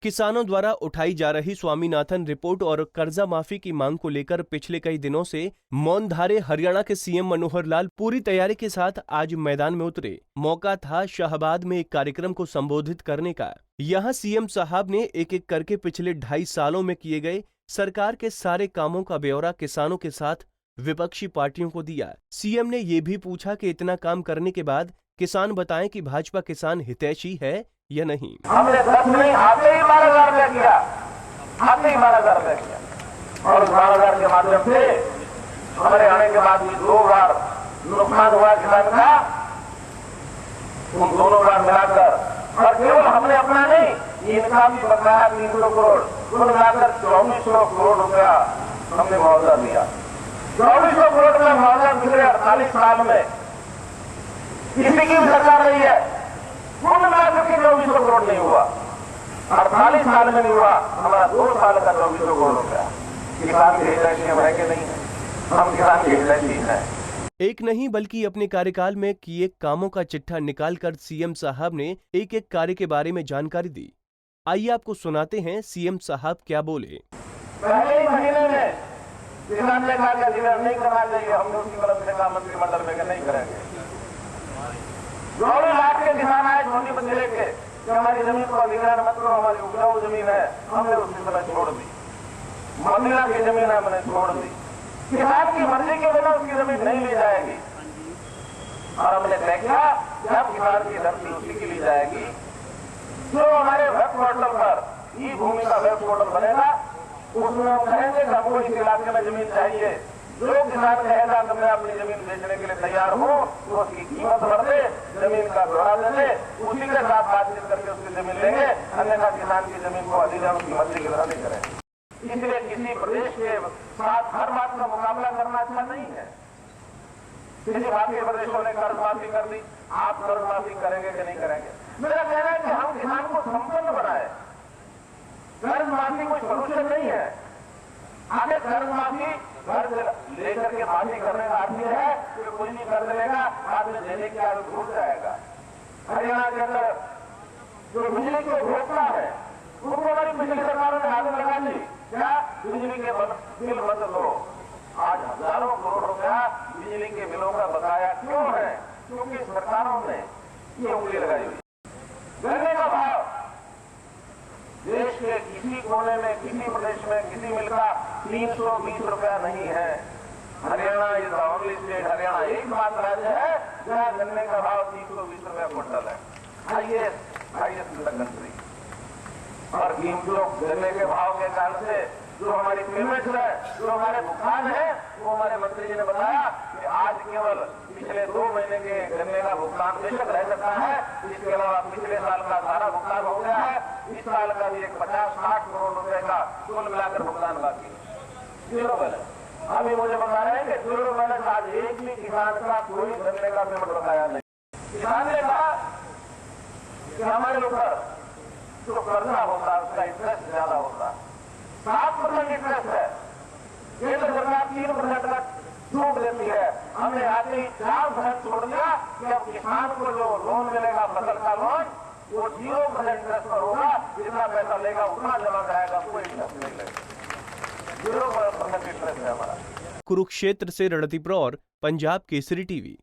किसानों द्वारा उठाई जा रही स्वामीनाथन रिपोर्ट और कर्जा माफी की मांग को लेकर पिछले कई दिनों से मौन धारे हरियाणा के सीएम मनोहर लाल पूरी तैयारी के साथ आज मैदान में उतरे। मौका था शाहबाद में एक कार्यक्रम को संबोधित करने का। यहां सीएम साहब ने एक एक करके पिछले 2.5 सालों में किए गए सरकार के सारे कामों का ब्यौरा किसानों के साथ विपक्षी पार्टियों को दिया। सीएम ने ये भी पूछा कि इतना काम करने के बाद किसान बताएं कि भाजपा किसान हितैषी है या नहीं। हमने 10 नहीं आते ही 12,000 रुपया किया, आते ही 12,000 रुपया किया और 12,000 के माध्यम से हमारे आने के बाद भी 2 बार नुकसान हुआ किसान का, उन दोनों बार मिलाकर और केवल हमने अपना नहीं इनका भी बकाया 300 करोड़ कुल मिलाकर 2400 करोड़ रुपया हमने मुआवजा दिया। 2400 करोड़ रुपया मुआवजा पिछले 48 साल में किसी की भी सरकार नहीं है, कुल मिलाकर के 2400 करोड़ नहीं हुआ, 48 साल में नहीं हुआ, हमारा 2 साल का 2400 करोड़ रुपया। किसान के हितैषी हम है कि नहीं है? हम किसान के हितैषी हैं। एक नहीं बल्कि अपने कार्यकाल में किए कामों का चिट्ठा निकालकर सीएम साहब ने एक एक कार्य के बारे में जानकारी दी। आइए आपको सुनाते हैं सीएम साहब क्या बोले। पहले ही महीने में किसान ने कहा कि अधिग्रहण नहीं करना चाहिए, हमने उसकी तरफ से कहा मंत्रिमंडल में नहीं करेंगे। 2 लाख के किसान आए सोनीपत जिले के कि हमारी जमीन को अधिग्रहण मत करो, हमारी उपजाऊ जमीन है, हमने उसी समय छोड़ दी। मंदिरा की जमीन है, हमने छोड़ दी। किसान की मर्जी के बिना उसकी जमीन नहीं ली जाएगी और हमने तय किया जब किसान की धरती उसी की ली जाएगी जो हमारे वेब पोर्टल पर ई भूमि का वेब पोर्टल बनेगा, उसमें हम कहेंगे कि हमको इस इलाके में जमीन चाहिए। जो किसान कहेगा कि मैं अपनी जमीन बेचने के लिए तैयार हूँ, तो उसकी कीमत भर दे, जमीन का ब्यौरा दे दे, उसी के साथ बातचीत करके उसकी जमीन लेंगे, अन्यथा किसान की जमीन को अधिग्रहण की मर्जी की तरह नहीं करेंगे। इसलिए किसी प्रदेश के साथ हर बात का मुकाबला करना अच्छा नहीं है। किसी बाकी प्रदेशों ने कर्ज माफी कर दी, आप कर्ज माफी करेंगे कि नहीं करेंगे? मेरा कहना है कि हम किसान को संपन्न बनाए। कर्ज माफी कोई सोल्यूशन नहीं है। आगे कर्ज माफी कर्ज लेकर के माफी करने का अर्थ यह है कि कोई भी कर्ज लेगा बाद में देने की आदत भूल जाएगा। हरियाणा के अंदर जो बिजली के उपभोक्ता है उनको हमारी पिछली सरकारों ने आदत लगा दी, क्या बिजली के बिल मत लो। आज हजारों करोड़ रुपया बिजली के बिलों का बकाया क्यों है? क्योंकि सरकारों ने ये उंगली लगाई हुई। गन्ने का भाव देश के किसी कोने में, किसी प्रदेश में, किसी मिल का 320 रुपया नहीं है। Haryana is the only state, Haryana एकमात्र राज्य है जहाँ गन्ने का भाव 320 रुपया क्विंटल है, हाईएस्ट इन द कंट्री। और कीमतों गन्ने के भाव के कारण से जो हमारी पेमेंट है, जो हमारे भुगतान है, वो हमारे मंत्री जी ने बताया कि आज केवल पिछले 2 महीने के गन्ने का भुगतान बेशक रह सकता है, इसके अलावा पिछले साल का सारा भुगतान हो गया है। इस साल का भी एक 50-60 करोड़ रुपए का कुल मिलाकर भुगतान बाकी है। 0 बैलेंस। अभी मुझे बता रहे हैं कि 0 बैलेंस आज एक भी किसान का कोई गन्ने का पेमेंट बकाया नहीं। किसान ने कहा कि हमारे ऊपर जो कर्जा होता है उसका इंटरेस्ट ज्यादा होता है, 7% इंटरेस्ट है। केंद्र सरकार 3% का छूट देती है, हमने आते ही 4% छोड़ दिया कि अब किसान को जो लोन मिलेगा फसल का लोन वो 0% इंटरेस्ट पर होगा, जितना पैसा लेगा उतना जमा कराएगा, कोई इंटरेस्ट नहीं लगेगा। 0% इंटरेस्ट है हमारा। कुरुक्षेत्र से रणदीप रौर, पंजाब केसरी टीवी।